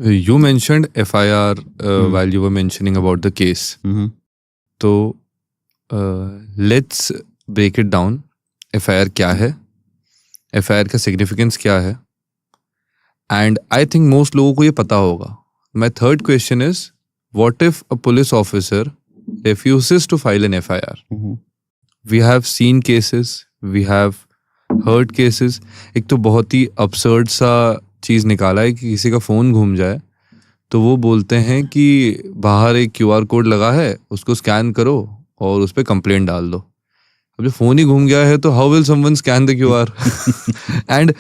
You mentioned FIR while you were mentioning about the case. So let's break it down. FIR क्या है? FIR का significance क्या है? And I think most लोगों को ये पता होगा. My third question is, what if a police officer refuses to file an FIR? We have seen cases, we have heard cases. एक तो बहुत ही absurd सा चीज़ निकाला है कि किसी का फ़ोन घूम जाए तो वो बोलते हैं कि बाहर एक QR कोड लगा है, उसको स्कैन करो और उस पर कंप्लेंट डाल दो. अब जो फ़ोन ही घूम गया है तो how will someone scan the QR? And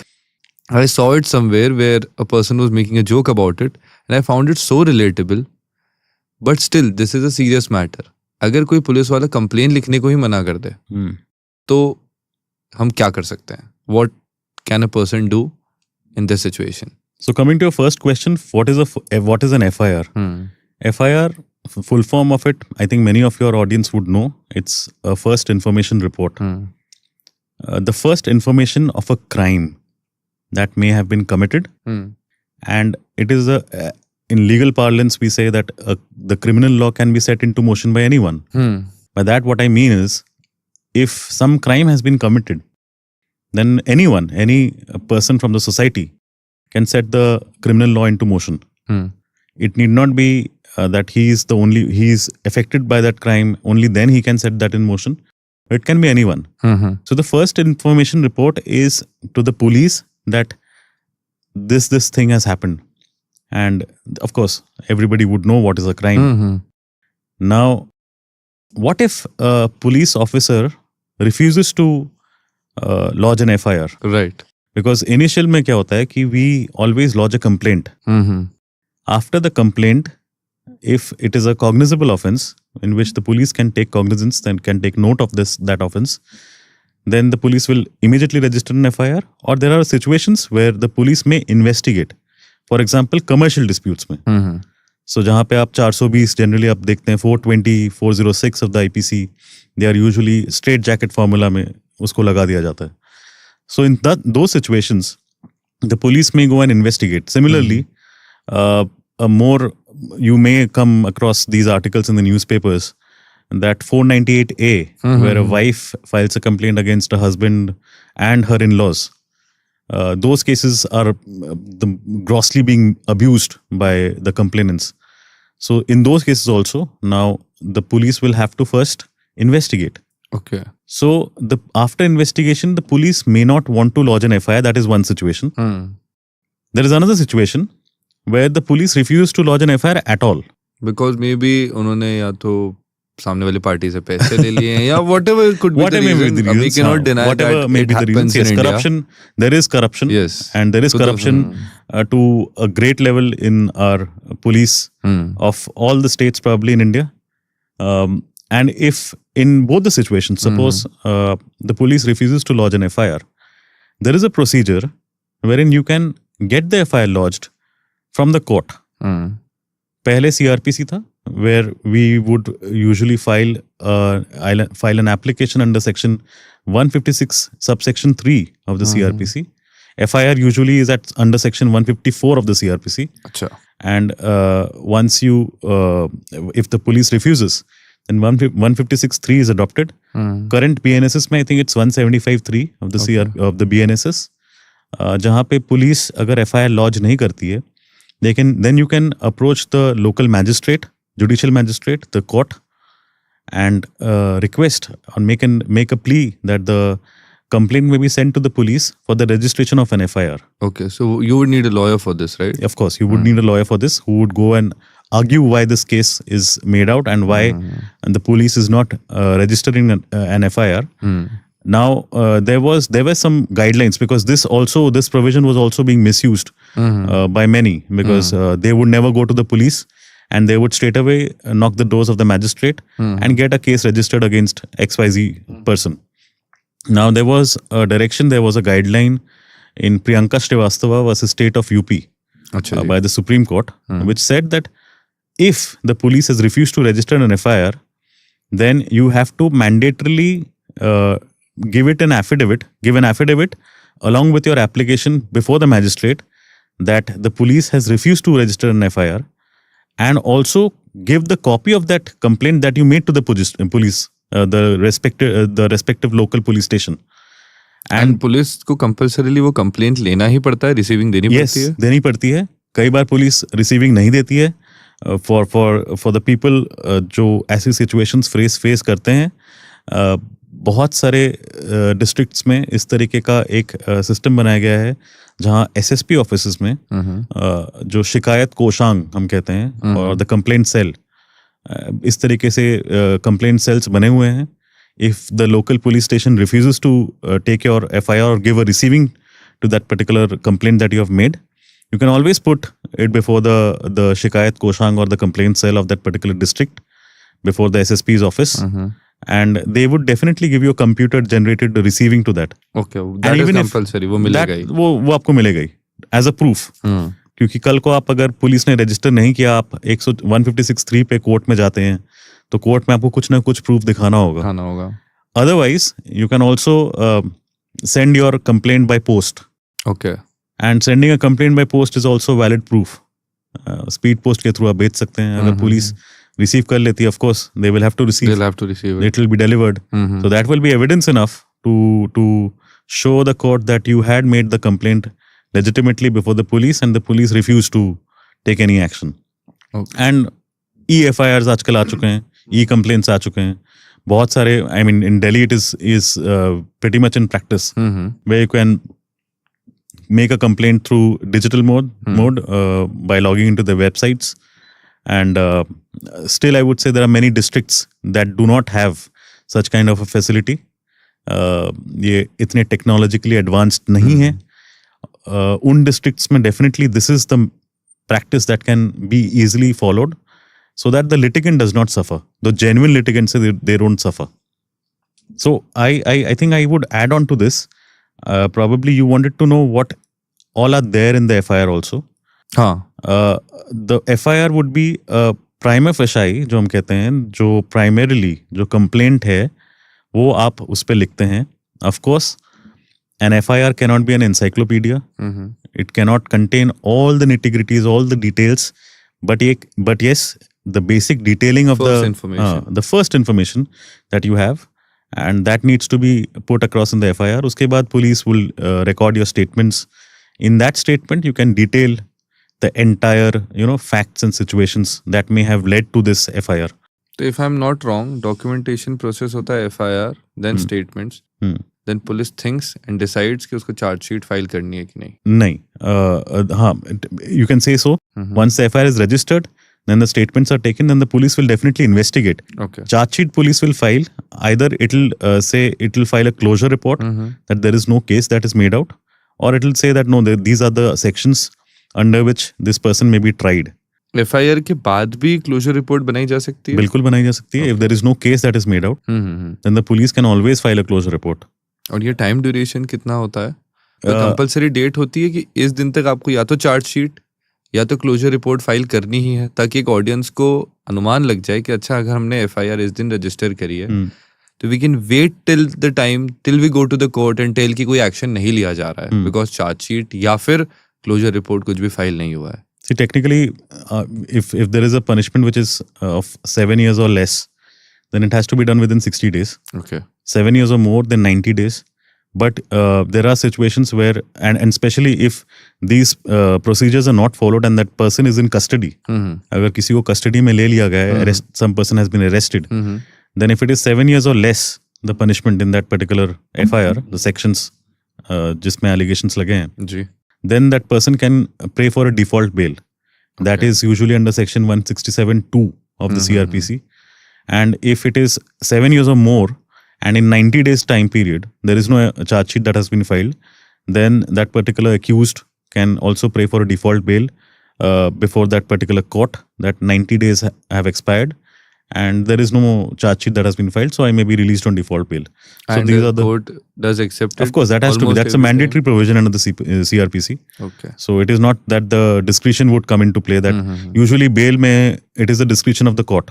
I saw it somewhere where a person was making a joke about it and I found it so relatable. But still, this is a serious matter. अगर कोई police वाला complain लिखने को ही मना कर दे तो हम क्या कर सकते हैं? What can a person do in this situation? So coming to your first question, what is an FIR? FIR, full form of it, I think many of your audience would know. It's a first information report. The first information of a crime that may have been committed. And it is in legal parlance, we say that the criminal law can be set into motion by anyone. By that, what I mean is, if some crime has been committed, then anyone, any person from the society can set the criminal law into motion. It need not be that he is affected by that crime, only then he can set that in motion. It can be anyone. So the first information report is to the police that this thing has happened. And of course, everybody would know what is a crime. Now, what if a police officer refuses to lodge an FIR? Right. Because initial में क्या होता है कि we always lodge a complaint. After the complaint, if it is a cognizable offense in which the police can take cognizance and can take note of that offense, then the police will immediately register an FIR. Or there are situations where the police may investigate. For example, commercial disputes में. So जहाँ पे आप 420 generally आप देखते हैं 420, 406 of the IPC, they are usually straight jacket formula में उसको लगा दिया जाता है. So in those situations, the police may go and investigate. Similarly, you may come across these articles in the newspapers that 498A, where a wife files a complaint against a husband and her in-laws. Those cases are grossly being abused by the complainants. So in those cases also, now the police will have to first investigate. Okay. So after investigation, the police may not want to lodge an FIR. That is one situation. There is another situation where the police refuse to lodge an FIR at all. Because maybe उन्होंने या तो सामने वाली party से पैसे ले लिए हैं या whatever it could be the reason. We cannot deny that it happens in India. Corruption, there is corruption. Yes. And there is corruption to a great level in our police of all the states probably in India. And if in both the situations, suppose the police refuses to lodge an FIR, there is a procedure wherein you can get the FIR lodged from the court. पहले CRPC था, where we would usually file an application under section 156 subsection 3 of the CRPC. FIR usually is under section 154 of the CRPC. Achha. And once if the police refuses, then 156.3 is adopted. Current BNSS में I think it's 175.3 of the of the BNSS. जहाँ पे police अगर FIR lodge नहीं करती है, then you can approach the local magistrate, judicial magistrate, the court, and request or make a plea that the complaint may be sent to the police for the registration of an FIR. Okay, so you would need a lawyer for this, right? Of course, you would need a lawyer for this who would go and argue why this case is made out and why the police is not registering an FIR. Now, there were some guidelines because this provision was also being misused by many because they would never go to the police and they would straight away knock the doors of the magistrate and get a case registered against XYZ person. Now, there was a direction, there was a guideline in Priyanka Srivastava versus State of UP by the Supreme Court, which said that if the police has refused to register an FIR, then you have to mandatorily give an affidavit along with your application before the magistrate that the police has refused to register an FIR, and also give the copy of that complaint that you made to the police, the respective local police station. And police को compulsorily वो complaint लेना ही पड़ता है, receiving देनी पड़ती है? देनी पड़ती है. कई बार पुलिस रिसीविंग नहीं देती है फॉर द पीपल जो ऐसी सिचुएशंस फेस करते हैं. बहुत सारे डिस्ट्रिक्ट्स में इस तरीके का एक सिस्टम बनाया गया है जहां एसएसपी ऑफिसेस में जो शिकायत कोषांग हम कहते हैं और द कंप्लेंट सेल, इस तरीके से कंप्लेंट सेल्स बने हुए हैं. If the local police station refuses to take your FIR or give a receiving to that particular complaint that you have made, you can always put it before the Shikayat Koshang or the complaint cell of that particular district, before the SSP's office, and they would definitely give you a computer generated receiving to that. Okay, that is compulsory. वो मिलेगा ही. वो आपको मिलेगा ही as a proof. क्योंकि कल को आप अगर पुलिस ने रजिस्टर नहीं किया, आप 156(3) पे कोर्ट में जाते हैं, तो कोर्ट में आपको कुछ ना कुछ प्रूफ दिखाना होगा. Otherwise you can also send your complaint by post. Okay. And sending a complaint by post is also valid proof. Speed post के थ्रू आप भेज सकते हैं. अगर पुलिस रिसीव कर लेती है, of course they will have to receive, it will be delivered, so that will be evidence enough to show the court that you had made the complaint legitimately before the police and the police refused to take any action. And e-FIRs आजकल आ चुके हैं, e-complaints आ चुके हैं बहुत सारे. I mean in Delhi it is pretty much in practice, where you can make a complaint through digital mode by logging into the websites. And still I would say there are many districts that do not have such kind of a facility. ये इतने technologically advanced नहीं है. उन districts में definitely this is the practice that can be easily followed so that the litigant does not suffer. The genuine litigants, they don't suffer. So I think I would add on to this. Probably you wanted to know what all are there in the FIR also. The FIR would be prima facie, जो हम कहते हैं, जो primarily जो complaint है वो आप उस पे लिखते हैं. Of course, an FIR cannot be an encyclopedia. It cannot contain all the nitty-gritties, all the details. But yes, the basic detailing of the first information that you have, and that needs to be put across in the FIR. Uske baad police will record your statements. In that statement, you can detail the entire, facts and situations that may have led to this FIR. So if I'm not wrong, documentation process hota hai FIR, then statements. Then police thinks and decides कि उसको charge sheet file करनी है कि नहीं. नहीं, you can say so. Once the FIR is registered, then the statements are taken, then the police will definitely investigate. Okay. Charge sheet police will file. Either it'll say it'll file a closure report that there is no case that is made out, or it'll say that no, these are the sections under which this person may be tried. FIR के बाद भी closure report बनाई जा सकती है? बिल्कुल बनाई जा सकती है. If there is no case that is made out, then the police can always file a closure report. और ये टाइम ड्यूरेशन कितना होता है? तो कंपलसरी डेट होती है कि इस दिन तक आपको या तो चार्ज शीट या तो क्लोजर रिपोर्ट फाइल करनी ही है, ताकि एक ऑडियंस को अनुमान लग जाए कि अच्छा अगर हमने FIR इस दिन रजिस्टर करी है तो we can wait till we go to the court and tell कि कोई एक्शन नहीं लिया जा रहा है बिकॉज चार्ज शीट या फिर क्लोजर रिपोर्ट कुछ भी फाइल नहीं हुआ है. See, technically, if there is a punishment which is of 7 years or less, then it has to be done within 60 days. Okay. 7 years or more, then 90 days. But there are situations where, and especially if these procedures are not followed and that person is in custody, अगर किसी को custody में ले लिया गया है, some person has been arrested, then if it is 7 years or less, the punishment in that particular FIR, the sections जिसमें allegations लगे हैं, जी, then that person can pray for a default bail. That is usually under section 167(2) of the CRPC. And if it is 7 years or more, and in 90 days time period, there is no charge sheet that has been filed, then that particular accused can also pray for a default bail before that particular court, that 90 days have expired, and there is no charge sheet that has been filed, so I may be released on default bail. So and these are the court does accept it? Of course, that has to be. That's a mandatory provision under the CRPC. Okay. So it is not that the discretion would come into play. That usually bail it is the discretion of the court.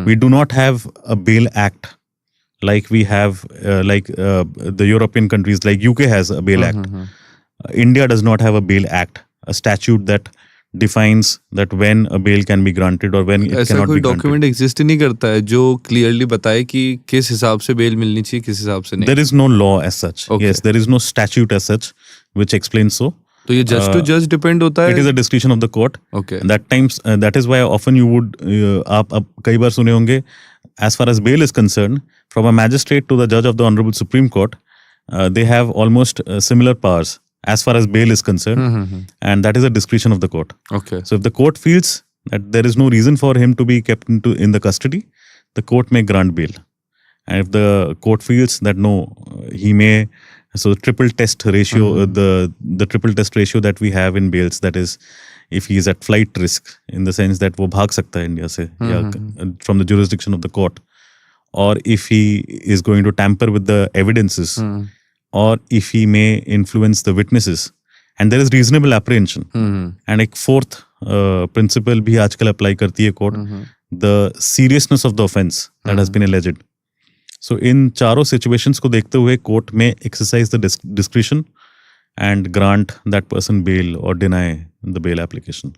We do not have a bail act like we have the European countries, like UK has a bail act. India does not have a bail act a statute that defines that when a bail can be granted or when it ऐसा cannot कोई be granted. Document exist नहीं करता है जो clearly बताए कि किस हिसाब से बेल मिलनी चाहिए, किस हिसाब से नहीं. There is no law as such. Okay. Yes, there is no statute as such which explains so. तो ये जज टू जज डिपेंड होता है. It is a discretion of the court. Okay. That is why often you would आप कई बार सुने होंगे, as far as bail is concerned, from a magistrate to the judge of the Honorable Supreme Court, they have almost similar powers as far as bail is concerned, and that is a discretion of the court. Okay. So if the court feels that there is no reason for him to be kept in the custody, the court may grant bail. And if the court feels that no, he may, so the triple test ratio, the triple test ratio that we have in bails, that is, if he is at flight risk, in the sense that वो भाग सकता है India से या from the jurisdiction of the court, or if he is going to tamper with the evidences, or if he may influence the witnesses, and there is reasonable apprehension. And एक fourth principle भी आजकल apply करती है court, the seriousness of the offense that has been alleged. So in चारों situations को देखते हुए court may exercise the discretion and grant that person bail or deny the bail application.